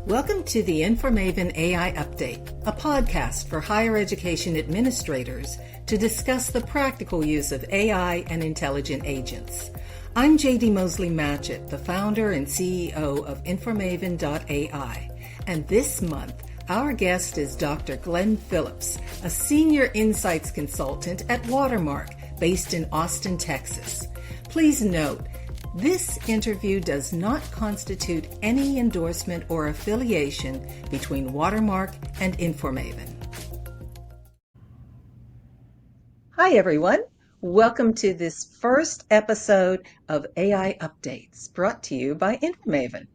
Welcome to the InforMaven AI Update, a podcast for higher education administrators to discuss the practical use of AI and intelligent agents. I'm Mosley-Matchett, the founder and CEO of InforMaven AI, and this month our guest is Dr. Glenn Phillips, a senior insights consultant at Watermark, based in Austin, Texas. Please note, this interview does not constitute any endorsement or affiliation between Watermark and InforMaven. Hi, everyone. Welcome to this first episode of AI Updates, brought to you by InforMaven.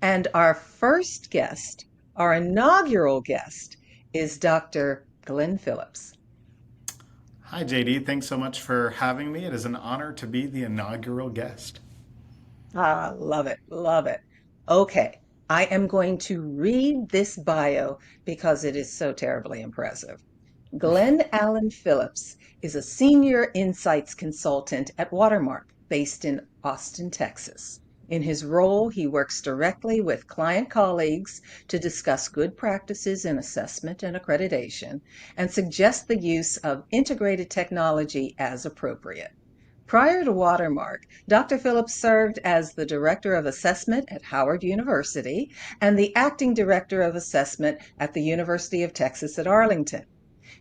And our first guest, our inaugural guest, is Dr. Glenn Phillips. Hi, JD. Thanks so much for having me. It is an honor to be the inaugural guest. Love it. Love it. Okay. I am going to read this bio because it is so terribly impressive. Glenn Allen Phillips is a senior insights consultant at Watermark, based in Austin, Texas. In his role, he works directly with client colleagues to discuss good practices in assessment and accreditation and suggest the use of integrated technology as appropriate. Prior to Watermark, Dr. Phillips served as the Director of Assessment at Howard University and the Acting Director of Assessment at the University of Texas at Arlington.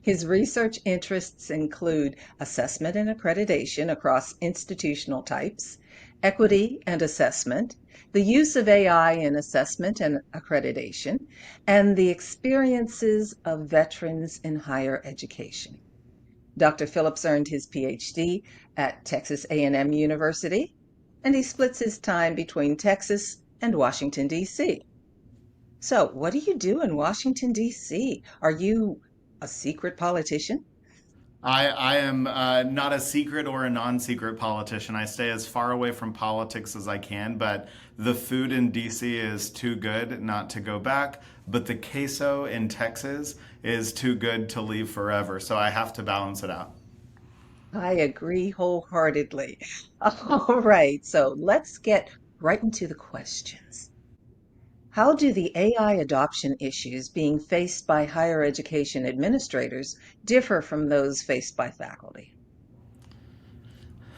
His research interests include assessment and accreditation across institutional types, equity and assessment, the use of AI in assessment and accreditation, and the experiences of veterans in higher education. Dr. Phillips earned his PhD at Texas A&M University, and he splits his time between Texas and Washington, D.C. So, what do you do in Washington, D.C.? Are you a secret politician? I am not a secret or a non-secret politician. I stay as far away from politics as I can, but the food in DC is too good not to go back. But the queso in Texas is too good to leave forever. So I have to balance it out. I agree wholeheartedly. All right, so let's get right into the questions. How do the AI adoption issues being faced by higher education administrators differ from those faced by faculty?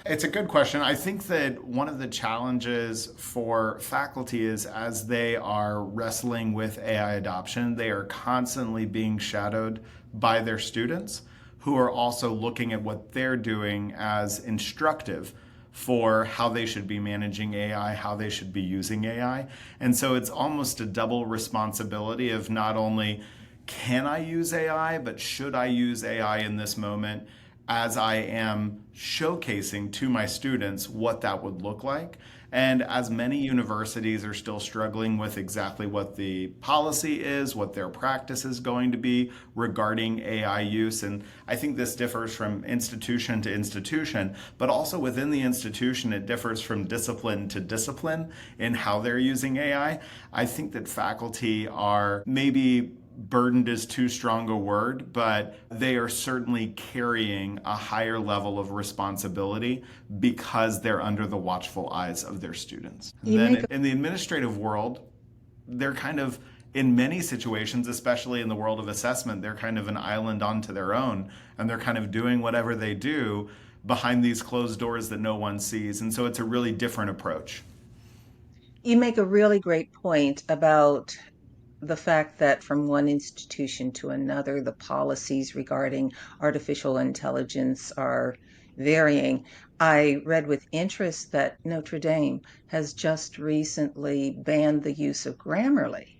It's a good question. I think that one of the challenges for faculty is as they are wrestling with AI adoption, they are constantly being shadowed by their students who are also looking at what they're doing as instructive for how they should be managing AI, how they should be using AI. And so it's almost a double responsibility of not only can I use AI, but should I use AI in this moment as I am showcasing to my students what that would look like. And as many universities are still struggling with exactly what the policy is, what their practice is going to be regarding AI use. And I think this differs from institution to institution, but also within the institution, it differs from discipline to discipline in how they're using AI. I think that faculty are maybe burdened is too strong a word, but they are certainly carrying a higher level of responsibility because they're under the watchful eyes of their students. Then in the administrative world, they're kind of, in many situations, especially in the world of assessment, they're kind of an island onto their own, and they're kind of doing whatever they do behind these closed doors that no one sees. And so it's a really different approach. You make a really great point about the fact that from one institution to another, the policies regarding artificial intelligence are varying. I read with interest that Notre Dame has just recently banned the use of Grammarly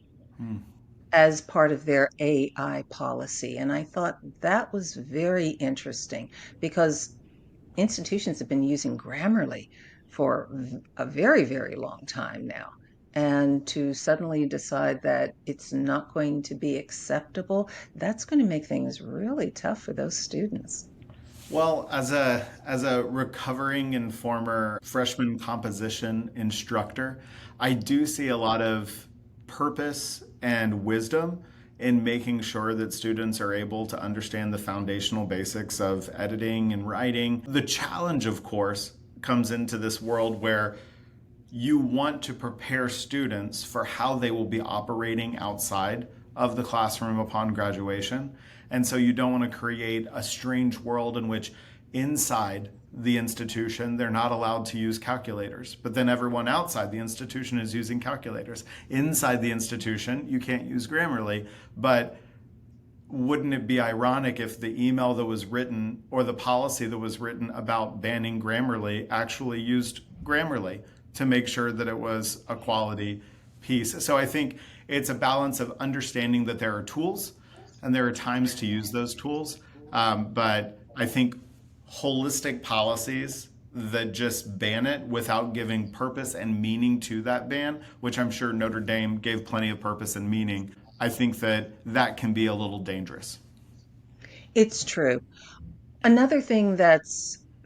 as part of their AI policy. And I thought that was very interesting because institutions have been using Grammarly for a very, very long time now. And to suddenly decide that it's not going to be acceptable, that's going to make things really tough for those students. Well, as a recovering and former freshman composition instructor, I do see a lot of purpose and wisdom in making sure that students are able to understand the foundational basics of editing and writing. The challenge, of course, comes into this world where you want to prepare students for how they will be operating outside of the classroom upon graduation. And so you don't want to create a strange world in which inside the institution they're not allowed to use calculators, but then everyone outside the institution is using calculators. Inside the institution, you can't use Grammarly, but wouldn't it be ironic if the email that was written or the policy that was written about banning Grammarly actually used Grammarly to make sure that it was a quality piece? So I think it's a balance of understanding that there are tools and there are times to use those tools. But I think holistic policies that just ban it without giving purpose and meaning to that ban, which I'm sure Notre Dame gave plenty of purpose and meaning, I think that that can be a little dangerous. It's true. Another thing that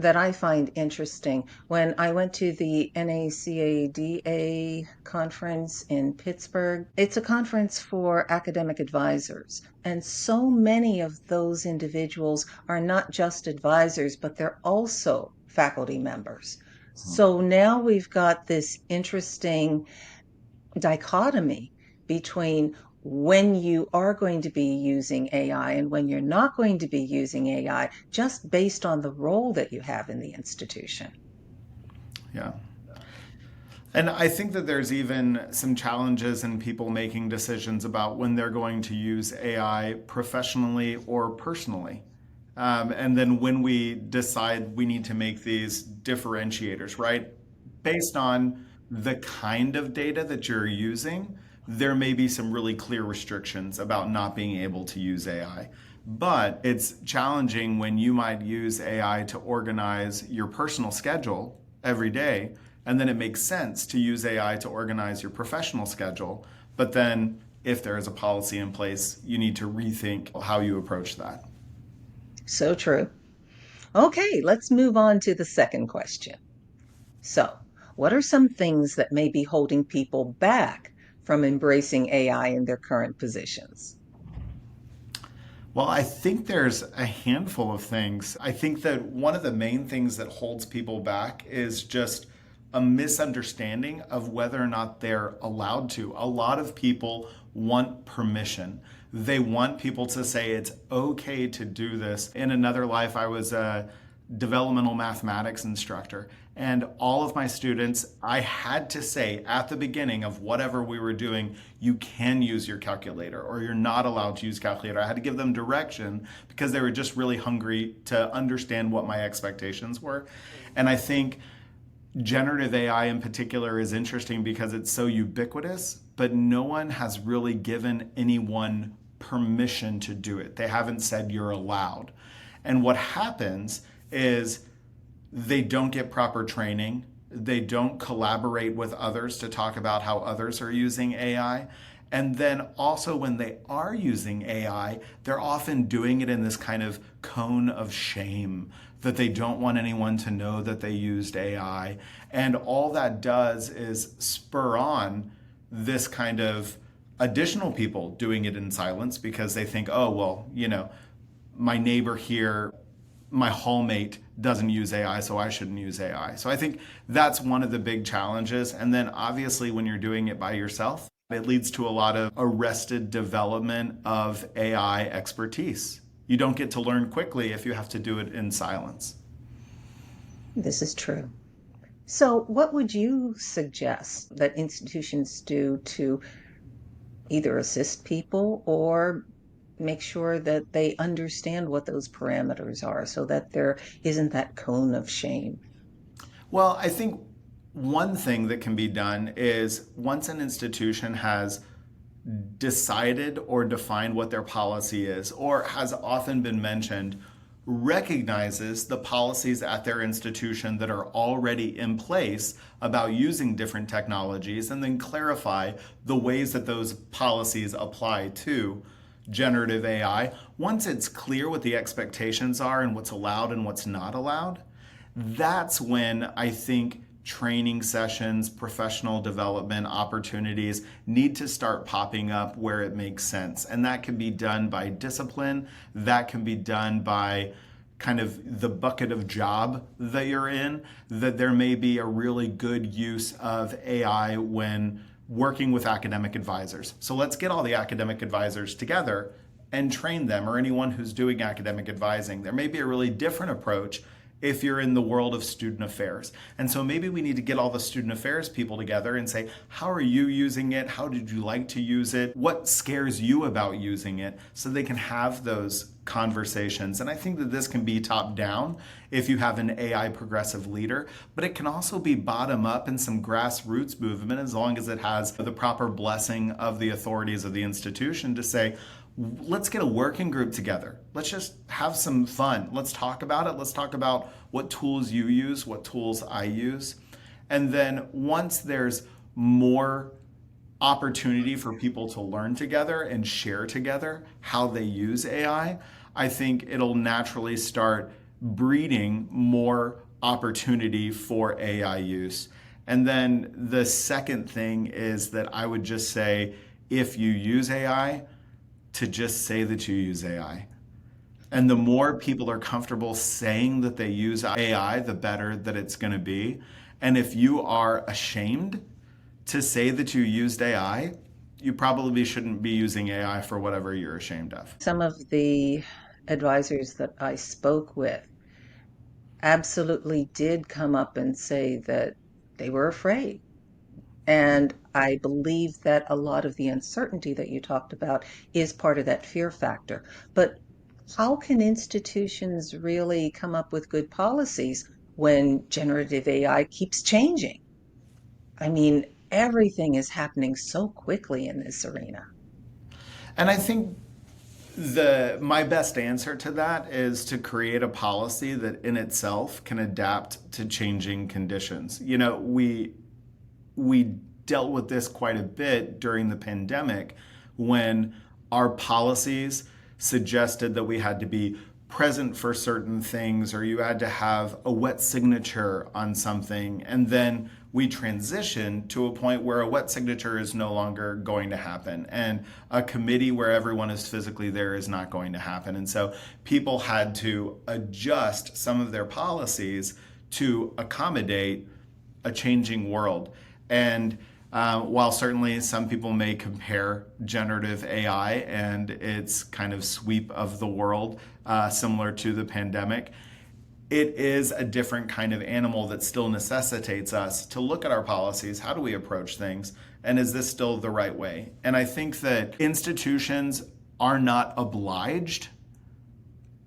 I find interesting, when I went to the NACADA conference in Pittsburgh, it's a conference for academic advisors. And so many of those individuals are not just advisors, but they're also faculty members. So now we've got this interesting dichotomy between when you are going to be using AI and when you're not going to be using AI, just based on the role that you have in the institution. Yeah. And I think that there's even some challenges in people making decisions about when they're going to use AI professionally or personally. And then when we decide we need to make these differentiators, right? Based on the kind of data that you're using, there may be some really clear restrictions about not being able to use AI. But it's challenging when you might use AI to organize your personal schedule every day, and then it makes sense to use AI to organize your professional schedule. But then, if there is a policy in place, you need to rethink how you approach that. So true. Okay, let's move on to the second question. So, what are some things that may be holding people back from embracing AI in their current positions? Well, I think there's a handful of things. I think that one of the main things that holds people back is just a misunderstanding of whether or not they're allowed to. A lot of people want permission. They want people to say it's okay to do this. In another life, I was a developmental mathematics instructor. And all of my students, I had to say at the beginning of whatever we were doing, you can use your calculator or you're not allowed to use calculator. I had to give them direction because they were just really hungry to understand what my expectations were. And I think generative AI in particular is interesting because it's so ubiquitous, but no one has really given anyone permission to do it. They haven't said you're allowed. And what happens is they don't get proper training. They don't collaborate with others to talk about how others are using AI. And then also, when they are using AI, they're often doing it in this kind of cone of shame that they don't want anyone to know that they used AI. And all that does is spur on this kind of additional people doing it in silence because they think, oh, well, my neighbor here, my hallmate doesn't use AI, so I shouldn't use AI. So I think that's one of the big challenges. And then obviously, when you're doing it by yourself, it leads to a lot of arrested development of AI expertise. You don't get to learn quickly if you have to do it in silence. This is true. So, what would you suggest that institutions do to either assist people or make sure that they understand what those parameters are so that there isn't that cone of shame? Well, I think one thing that can be done is once an institution has decided or defined what their policy is, or has often been mentioned, recognizes the policies at their institution that are already in place about using different technologies, and then clarify the ways that those policies apply to generative AI. Once it's clear what the expectations are and what's allowed and what's not allowed, that's when I think training sessions, professional development opportunities need to start popping up where it makes sense. And that can be done by discipline, that can be done by kind of the bucket of job that you're in, that there may be a really good use of AI when working with academic advisors. So let's get all the academic advisors together and train them, or anyone who's doing academic advising. There may be a really different approach if you're in the world of student affairs. And so maybe we need to get all the student affairs people together and say, how are you using it? How did you like to use it? What scares you about using it? So they can have those conversations. And I think that this can be top down if you have an AI progressive leader, but it can also be bottom up in some grassroots movement, as long as it has the proper blessing of the authorities of the institution to say, let's get a working group together. Let's just have some fun. Let's talk about it. Let's talk about what tools you use, what tools I use. And then once there's more opportunity for people to learn together and share together how they use I think it'll naturally start breeding more opportunity for AI use. And then the second thing is that I would just say, if you use AI, to just say that you use AI. And the more people are comfortable saying that they use AI, the better that it's going to be. And if you are ashamed to say that you used AI, you probably shouldn't be using AI for whatever you're ashamed of. Some of the advisors that I spoke with absolutely did come up and say that they were afraid. And I believe that a lot of the uncertainty that you talked about is part of that fear factor. But how can institutions really come up with good policies when generative AI keeps changing? I mean, everything is happening so quickly in this arena. And I think my best answer to that is to create a policy that in itself can adapt to changing conditions. We dealt with this quite a bit during the pandemic, when our policies suggested that we had to be present for certain things, or you had to have a wet signature on something. And then we transitioned to a point where a wet signature is no longer going to happen, and a committee where everyone is physically there is not going to happen. And so people had to adjust some of their policies to accommodate a changing world. And while certainly some people may compare generative AI and its kind of sweep of the world similar to the pandemic, it is a different kind of animal that still necessitates us to look at our policies. How do we approach things? And is this still the right way? And I think that institutions are not obliged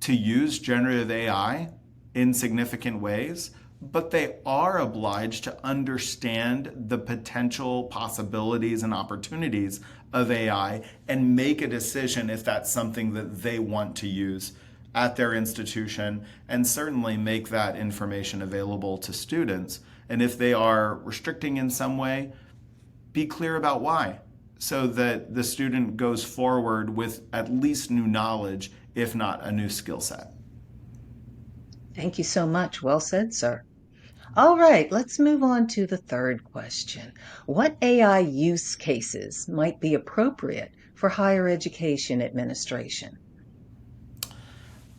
to use generative AI in significant ways, but they are obliged to understand the potential possibilities and opportunities of AI and make a decision if that's something that they want to use at their institution, and certainly make that information available to students. And if they are restricting in some way, be clear about why, so that the student goes forward with at least new knowledge, if not a new skill set. Thank you so much. Well said, sir. All right, let's move on to the third question. What AI use cases might be appropriate for higher education administration?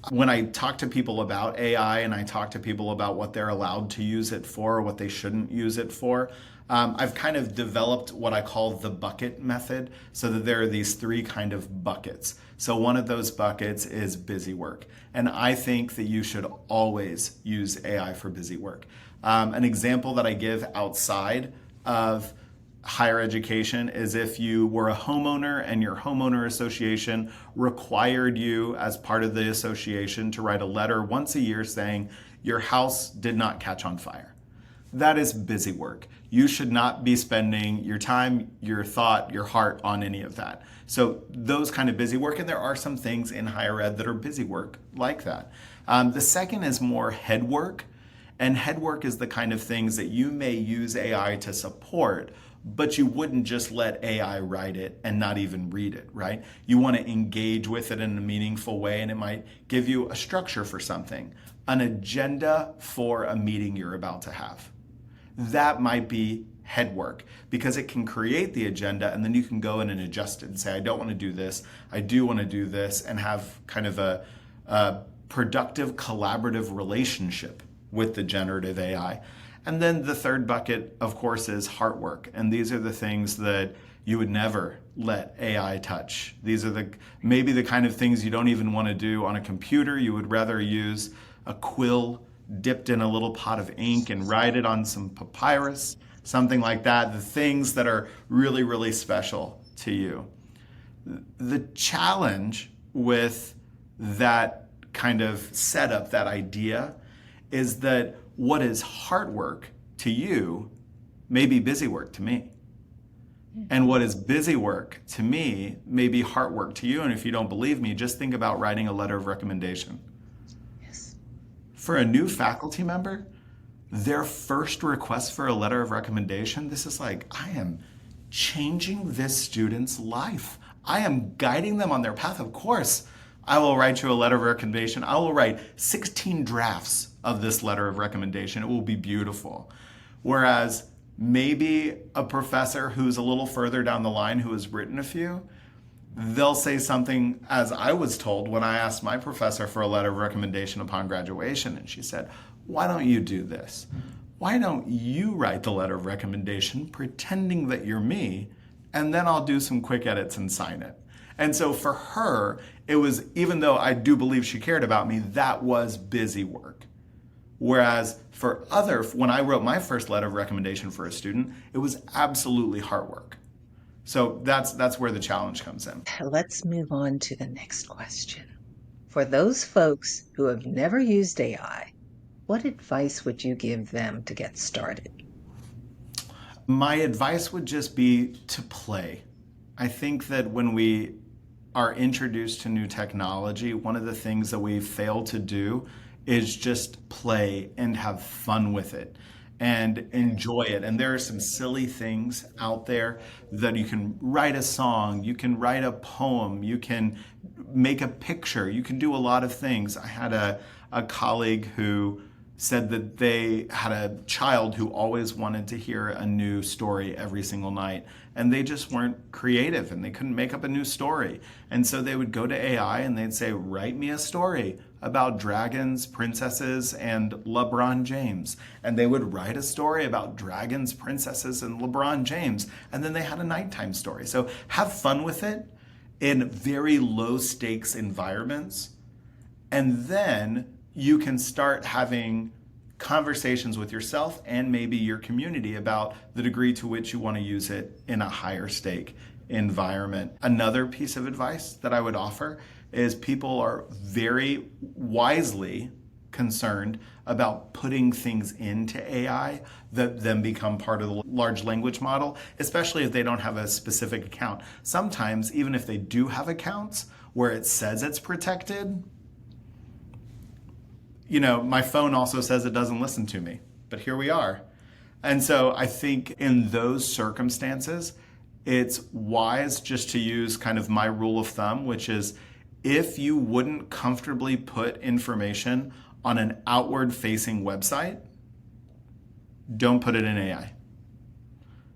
When I talk to people about AI and I talk to people about what they're allowed to use it for, or what they shouldn't use it for, I've kind of developed what I call the bucket method, so that there are these three kind of buckets. So one of those buckets is busy work. And I think that you should always use AI for busy work. An example that I give outside of higher education is if you were a homeowner and your homeowner association required you, as part of the association, to write a letter once a year saying your house did not catch on fire. That is busy work. You should not be spending your time, your thought, your heart on any of that. So those kind of busy work, and there are some things in higher ed that are busy work like that. The second is more head work. And head work is the kind of things that you may use AI to support, but you wouldn't just let AI write it and not even read it, right? You want to engage with it in a meaningful way, and it might give you a structure for something, an agenda for a meeting you're about to have. That might be head work, because it can create the agenda, and then you can go in and adjust it and say, I don't want to do this, I do want to do this, and have kind of a productive collaborative relationship with the generative AI. And then the third bucket, of course, is heart work. And these are the things that you would never let AI touch. These are maybe the kind of things you don't even want to do on a computer. You would rather use a quill dipped in a little pot of ink and write it on some papyrus, something like that. The things that are really, really special to you. The challenge with that kind of setup, that idea, is that what is hard work to you may be busy work to me. And what is busy work to me may be hard work to you. And if you don't believe me, just think about writing a letter of recommendation. Yes. For a new faculty member, their first request for a letter of recommendation, this is like, I am changing this student's life. I am guiding them on their path. Of course, I will write you a letter of recommendation. I will write 16 drafts of this letter of recommendation. It will be beautiful. Whereas maybe a professor who's a little further down the line who has written a few, they'll say something, as I was told when I asked my professor for a letter of recommendation upon graduation, and she said, why don't you do this? Why don't you write the letter of recommendation pretending that you're me, and then I'll do some quick edits and sign it. And so for her, it was, even though I do believe she cared about me, that was busy work. Whereas for when I wrote my first letter of recommendation for a student, it was absolutely hard work. So that's where the challenge comes in. Let's move on to the next question. For those folks who have never used AI, what advice would you give them to get started? My advice would just be to play. I think that when we are introduced to new technology, one of the things that we fail to do is just play and have fun with it and enjoy it. And there are some silly things out there that you can write a song, you can write a poem, you can make a picture, you can do a lot of things. I had a colleague who said that they had a child who always wanted to hear a new story every single night, and they just weren't creative and they couldn't make up a new story. And so they would go to AI and they'd say, write me a story about dragons, princesses, and LeBron James. And they would write a story about dragons, princesses, and LeBron James. And then they had a nighttime story. So have fun with it in very low stakes environments. And then you can start having conversations with yourself and maybe your community about the degree to which you want to use it in a higher stake environment. Another piece of advice that I would offer is people are very wisely concerned about putting things into AI that then become part of the large language model, especially if they don't have a specific account. Sometimes, even if they do have accounts where it says it's protected, my phone also says it doesn't listen to me, but here we are. And so I think in those circumstances, it's wise just to use kind of my rule of thumb, which is if you wouldn't comfortably put information on an outward facing website, don't put it in AI.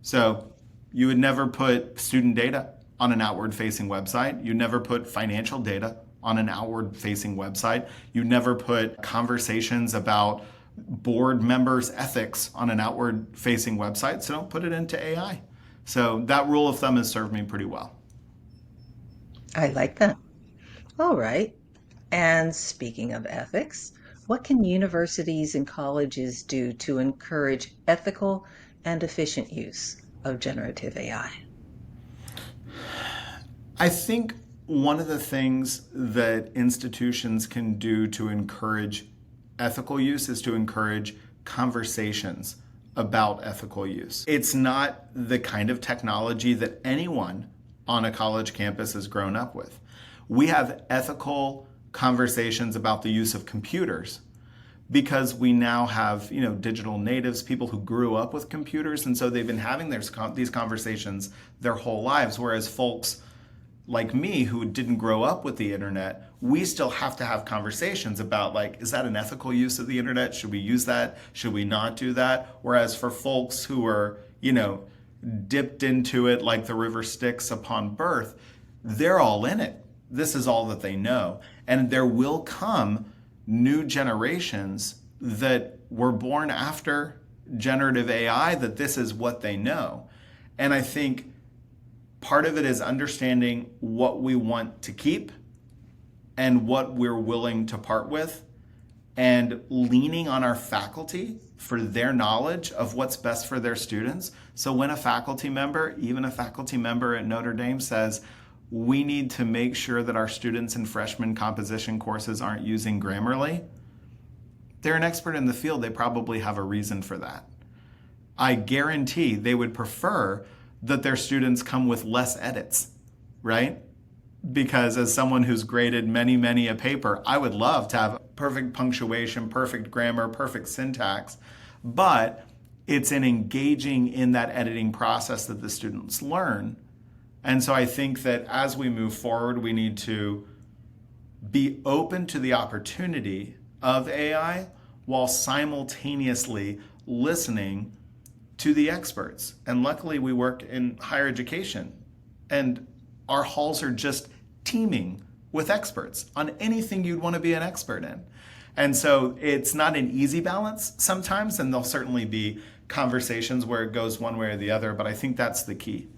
So you would never put student data on an outward facing website. You never put financial data on an outward facing website. You never put conversations about board members' ethics on an outward facing website. So don't put it into AI. So that rule of thumb has served me pretty well. I like that. All right. And speaking of ethics, what can universities and colleges do to encourage ethical and efficient use of generative AI? I think one of the things that institutions can do to encourage ethical use is to encourage conversations about ethical use. It's not the kind of technology that anyone on a college campus has grown up with. We have ethical conversations about the use of computers because we now have, digital natives, people who grew up with computers, and so they've been having these conversations their whole lives, whereas folks like me who didn't grow up with the internet, we still have to have conversations about is that an ethical use of the internet? Should we use that? Should we not do that? Whereas for folks who are, dipped into it like the river Styx upon birth, they're all in it. This is all that they know. And there will come new generations that were born after generative AI that this is what they know. And I think part of it is understanding what we want to keep and what we're willing to part with, and leaning on our faculty for their knowledge of what's best for their students. So when a faculty member, even a faculty member at Notre Dame, says, we need to make sure that our students in freshman composition courses aren't using Grammarly, they're an expert in the field. They probably have a reason for that. I guarantee they would prefer that their students come with less edits, right? Because as someone who's graded many a paper, I would love to have perfect punctuation, perfect grammar, perfect syntax, but it's in engaging in that editing process that the students learn. And so I think that as we move forward, we need to be open to the opportunity of AI while simultaneously listening to the experts. And luckily, we work in higher education, and our halls are just teeming with experts on anything you'd want to be an expert in. And so it's not an easy balance sometimes, and there'll certainly be conversations where it goes one way or the other, but I think that's the key.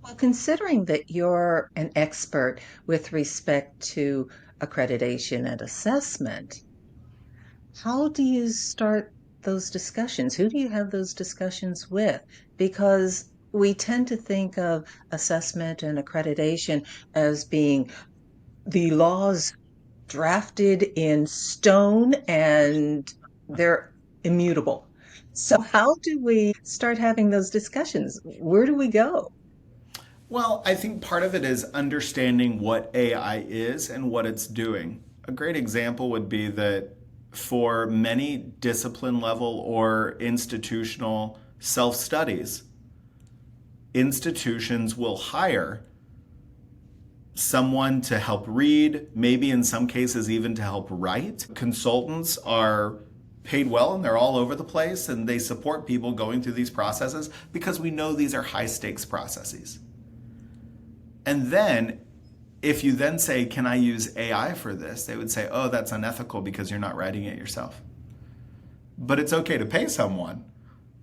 Well, considering that you're an expert with respect to accreditation and assessment, how do you start those discussions? Who do you have those discussions with? Because we tend to think of assessment and accreditation as being the laws drafted in stone and they're immutable. So, how do we start having those discussions? Where do we go? Well, I think part of it is understanding what AI is and what it's doing. A great example would be that for many discipline level or institutional self studies, institutions will hire someone to help read, maybe in some cases even to help write. Consultants are paid well and they're all over the place, and they support people going through these processes because we know these are high stakes processes. And then if you then say, can I use AI for this? They would say, oh, that's unethical because you're not writing it yourself. But it's okay to pay someone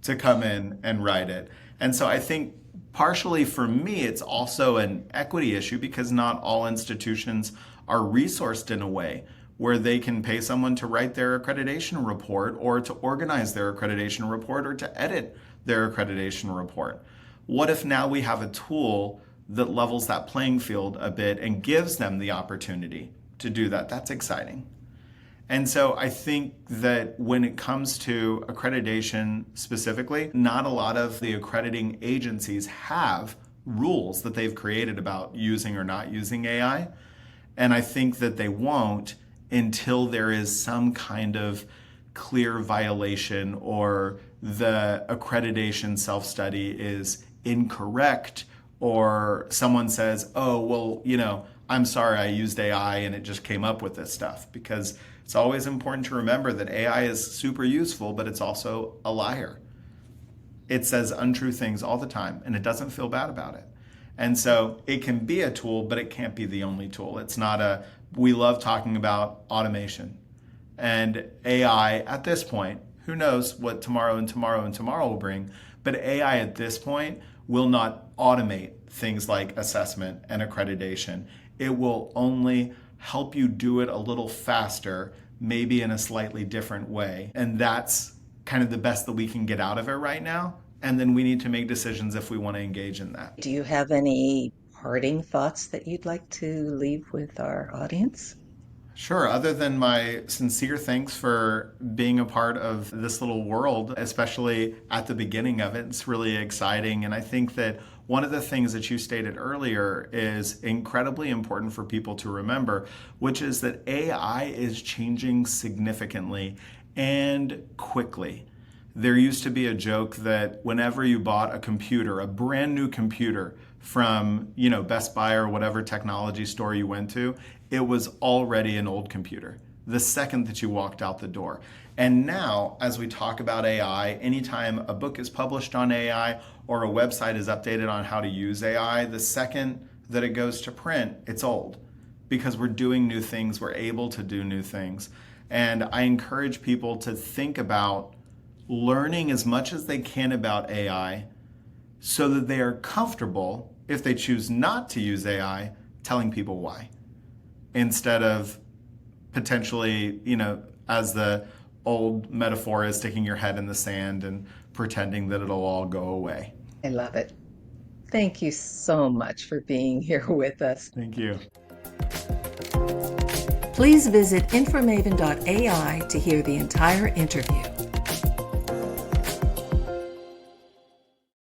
to come in and write it. And so I think partially for me, it's also an equity issue because not all institutions are resourced in a way where they can pay someone to write their accreditation report or to organize their accreditation report or to edit their accreditation report. What if now we have a tool that levels that playing field a bit and gives them the opportunity to do that? That's exciting. And so I think that when it comes to accreditation specifically, not a lot of the accrediting agencies have rules that they've created about using or not using AI. And I think that they won't until there is some kind of clear violation or the accreditation self-study is incorrect, or someone says, oh, well, I'm sorry, I used AI and it just came up with this stuff. Because it's always important to remember that AI is super useful, but it's also a liar. It says untrue things all the time, and it doesn't feel bad about it. And so it can be a tool, but it can't be the only tool. It's not we love talking about automation. And AI at this point, who knows what tomorrow and tomorrow and tomorrow will bring, but AI at this point will not automate things like assessment and accreditation. It will only help you do it a little faster, maybe in a slightly different way. And that's kind of the best that we can get out of it right now. And then we need to make decisions if we want to engage in that. Do you have any parting thoughts that you'd like to leave with our audience? Sure. Other than my sincere thanks for being a part of this little world, especially at the beginning of it, it's really exciting. And I think that one of the things that you stated earlier is incredibly important for people to remember, which is that AI is changing significantly and quickly. There used to be a joke that whenever you bought a computer, a brand new computer from, Best Buy or whatever technology store you went to, it was already an old computer the second that you walked out the door. And now, as we talk about AI, anytime a book is published on AI or a website is updated on how to use AI, the second that it goes to print, it's old. because we're doing new things, we're able to do new things. And I encourage people to think about learning as much as they can about AI so that they are comfortable, if they choose not to use AI, telling people why, instead of potentially, as the old metaphor is, sticking your head in the sand and pretending that it'll all go away. I love it. Thank you so much for being here with us. Thank you. Please visit InforMaven AI to hear the entire interview.